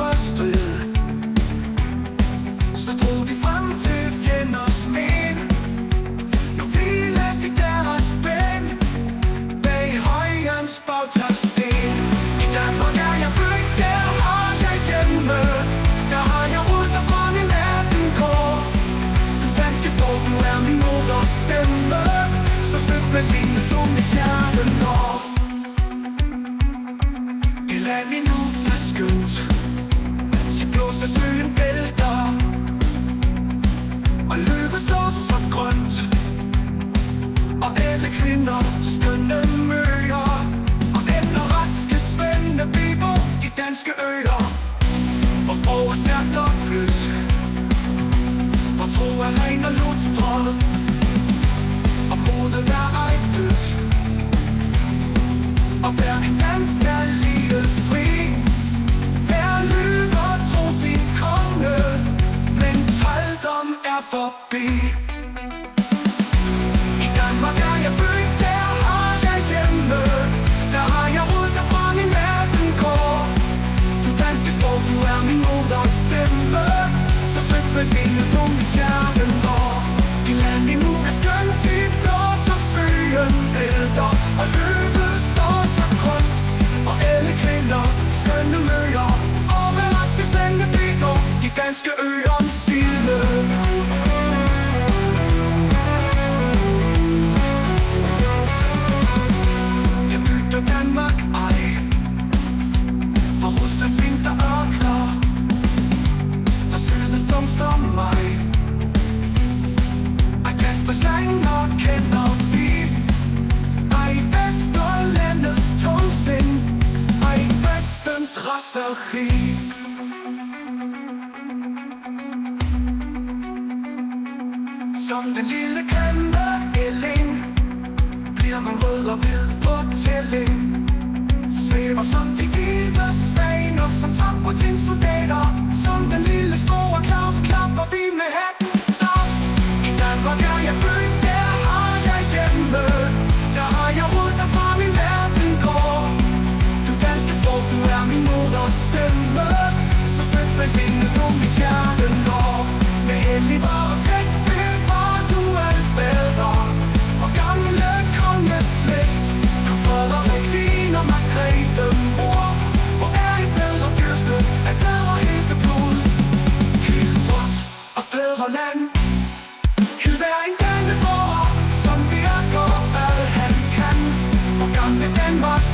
først strid, så drog de frem til fjenders men. Nu hviler de deres ben bag højens bagtagsten. I Danmark er jeg født, der har jeg hjemme. Der har jeg rod, der fra min verden går. Du danske sprog, du er min moders stemme. Så sødt velsignet du mit hjerte når. Det land vi nu er skønt, så blåser søen bælter, og løvet står så grønt, og alle kvinder skønne møger, og ender raske svende biber de danske øer. Hvor sprog er stærkt og blødt, hvor tro er ren og lutret, og modet er ej dødt, og hver en dansk er livet fri. Hver løver tro sin konge, men trolddom er forbi. I Danmark er jeg født, der har jeg hjemme. Der har jeg rod, der fra min verden går. Du danske sprog, du er min moders stemme. Så sødt velsignet du mit hjerte når. Det land vi nu er skønt, de blåser søen bælter, og løvet står så grønt, og alle kvinder skønne møger, og med raske svende biber de danske øers silde. Jeg bytter Danmark ej for Ruslands vinterørkner, for sydens blomster mig. Ej Vesterslanger kender vi, ej Vesterlandets tungsind, ej Vestens raseri. Som den lille grimme ælling bliver man rød og hvid på tælling. Svæver som de hvide svaner, som Tapotin-soldater. Som den lille store Claus klapper vi med hatten dos. I Danmark er jeg født, der har jeg hjemme. Der har jeg rod, der fra min verden går. Du danske sprog, du er min moders stemme. Så sødt velsignet du mit hjerte når. Med hellig varetægt bevarer du alle fædre, og gamle kongeslægt. Kong Frederik ligner Margrethe mor. Hvor er et bedre fyrste, et bedre helteblod. Hildret og fædreland, hild hver en danneborger, som virker hvad han kan. Hvor gamle Danmarks